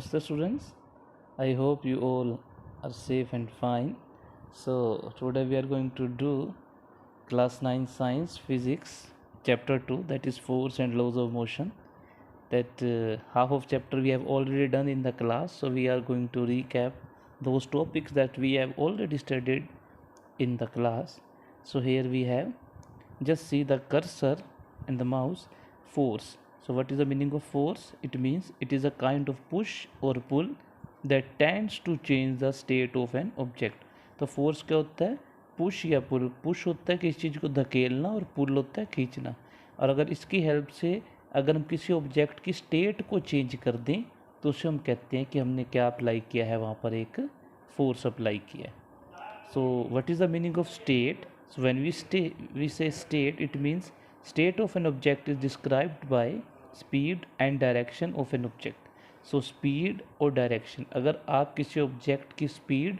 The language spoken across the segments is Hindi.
Namaste students. I hope you all are safe and fine. So today we are going to do class 9 science physics chapter 2, that is force and laws of motion. That half of chapter we have already done in the class, so we are going to recap those topics that we have already studied in the class. So here we have, just see the cursor and the mouse, force. So what is the meaning of force? It means it is a kind of push or pull that tends to change the state of an object. तो फोर्स क्या होता है? पुश या पुल. पुश होता है किसी चीज़ को धकेलना और पुल होता है खींचना. और अगर इसकी हेल्प से अगर हम किसी ऑब्जेक्ट की स्टेट को चेंज कर दें तो उसे हम कहते हैं कि हमने क्या अप्लाई किया है, वहाँ पर एक फोर्स अप्लाई किया है. So what is the meaning of state? So when we say state, it means state of an object is described by speed and direction of an object. So speed और direction, अगर आप किसी ऑब्जेक्ट की स्पीड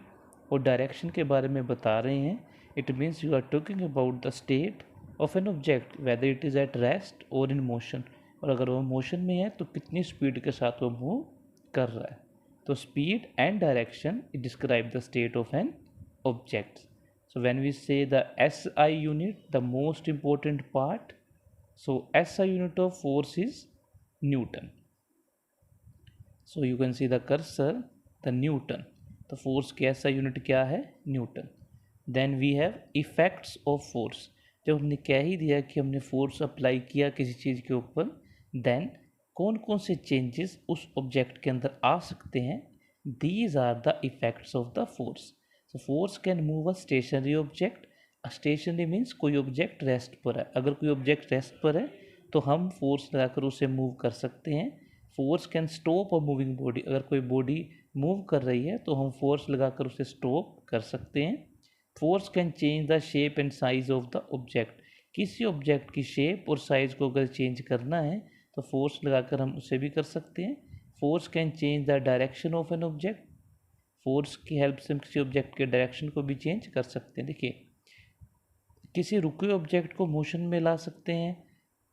और डायरेक्शन के बारे में बता रहे हैं, it means you are talking about the state of an object, whether it is at rest or in motion. और अगर वो मोशन में है तो कितनी स्पीड के साथ वो मूव कर रहा है. तो speed and direction describe the state of an objects. So when we say the SI unit, the most important part, so SI unit of force is Newton. So you can see the cursor, the Newton. तो force की SI unit क्या है? Newton. Then we have effects of force. जब हमने कह ही दिया कि हमने force अप्लाई किया किसी चीज़ के ऊपर, then कौन कौन से changes उस object के अंदर आ सकते हैं? These are the effects of the force. So force can move a stationary object. A stationary means कोई object रेस्ट पर है. अगर कोई object रेस्ट पर है तो हम force लगाकर उसे मूव कर सकते हैं. Force can stop a moving body. अगर कोई body मूव कर रही है तो हम force लगाकर उसे stop कर सकते हैं. Force can change the shape and size of the object. किसी object की shape और size को अगर change करना है तो force लगाकर हम उसे भी कर सकते हैं. Force can change the direction of an object. Force की हेल्प से हम किसी ऑब्जेक्ट के डायरेक्शन को भी चेंज कर सकते हैं. देखिए, किसी रुके हुए ऑब्जेक्ट को मोशन में ला सकते हैं.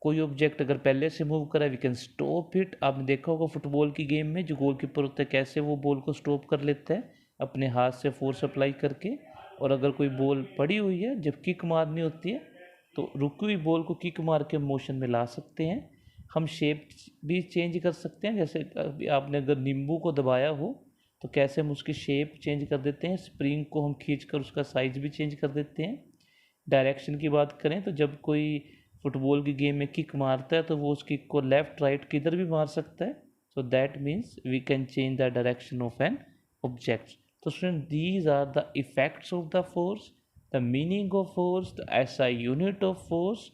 कोई ऑब्जेक्ट अगर पहले से मूव करा, वी कैन स्टॉप इट. आपने देखा होगा फुटबॉल की गेम में जो गोलकीपर होता है कैसे वो बॉल को स्टॉप कर लेता है अपने हाथ से फोर्स अप्लाई करके. और अगर कोई बॉल पड़ी हुई है, जब किक मारनी होती है तो रुकी हुई बॉल को किक मार के मोशन में ला सकते हैं. हम शेप भी चेंज कर सकते हैं. जैसे आपने अगर नींबू को दबाया हो तो कैसे हम उसकी शेप चेंज कर देते हैं. स्प्रिंग को हम खींच कर उसका साइज भी चेंज कर देते हैं. डायरेक्शन की बात करें तो जब कोई फुटबॉल की गेम में किक मारता है तो वो उस किक को लेफ़्ट राइट किधर भी मार सकता है. So that means we can change the direction of an object. तो student, these are the effects of the force, the meaning of force, the SI unit of force.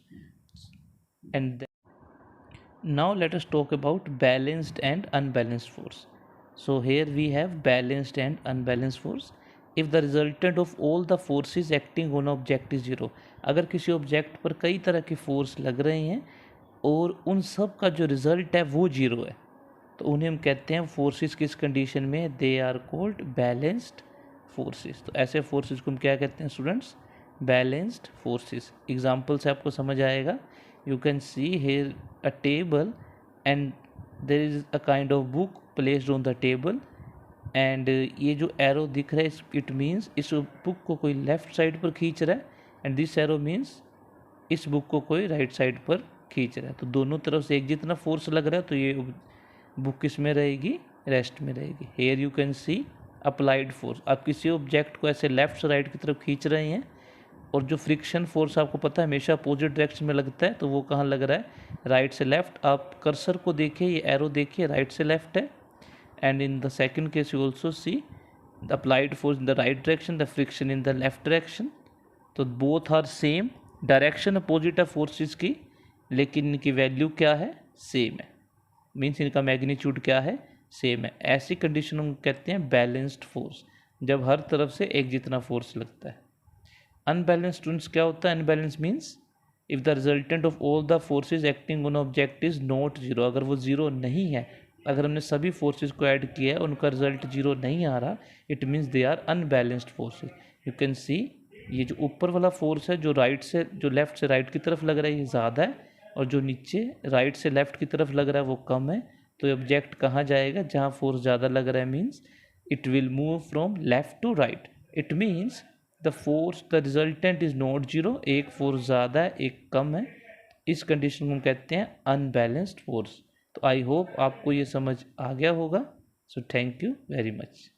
And now let us talk about balanced and unbalanced force. So here we have balanced and unbalanced force. If the resultant of all the forces acting on object is zero, अगर किसी ऑब्जेक्ट पर कई तरह की फोर्स लग रहे हैं और उन सब का जो रिजल्ट है वो जीरो है तो उन्हें हम कहते हैं फोर्सेस किस कंडीशन में? They are called balanced forces. तो ऐसे फोर्सेस को हम क्या कहते हैं स्टूडेंट्स? Balanced forces. एग्जाम्पल से आपको समझ आएगा. You can see here a table and there is a kind of book placed on the table. And ये जो एरो दिख रहा है, इट मीन्स इस बुक को कोई लेफ़्ट साइड पर खींच रहा है. एंड दिस एरो मीन्स इस बुक को कोई राइट साइड पर खींच रहा है. तो दोनों तरफ से एक जितना फोर्स लग रहा है तो ये बुक किस में रहेगी? रेस्ट में रहेगी. Here you can see applied force. आप किसी ऑब्जेक्ट को ऐसे लेफ्ट से राइट की तरफ खींच रहे हैं और जो फ्रिक्शन फोर्स आपको पता है हमेशा अपोजिट डायरेक्शन में लगता है, तो वो कहाँ लग रहा है? राइट से लेफ्ट. आप कर्सर को देखिए, ये एरो देखिए, राइट से लेफ्ट है. And in the second case you also see the applied force in the right direction, the friction in the left direction. तो both are same, direction opposite है फोर्सेस की, लेकिन इनकी वैल्यू क्या है? सेम है. मीन्स इनका मैग्नीट्यूड क्या है? सेम है. ऐसी कंडीशन हम कहते हैं बैलेंस्ड फोर्स, जब हर तरफ से एक जितना फोर्स लगता है. अनबैलेंस्ड स्टूडेंट्स क्या होता है? Unbalance means if the resultant of all the forces acting on object is not zero. अगर वो जीरो नहीं है, अगर हमने सभी फोर्सेस को ऐड किया है उनका रिजल्ट जीरो नहीं आ रहा, it means they are unbalanced forces. You can see ये जो ऊपर वाला फोर्स है जो लेफ़्ट से राइट की तरफ लग रहा है ये ज़्यादा है, और जो नीचे राइट से लेफ़्ट की तरफ लग रहा है वो कम है. तो ऑब्जेक्ट कहाँ जाएगा? जहाँ फोर्स ज़्यादा लग रहा है, means it will move from left to right. It means the resultant is not zero. एक फोर्स ज़्यादा है, एक कम है. इस कंडीशन को हम कहते हैं अनबैलेंस्ड फोर्स. तो आई होप आपको ये समझ आ गया होगा. So thank you very much.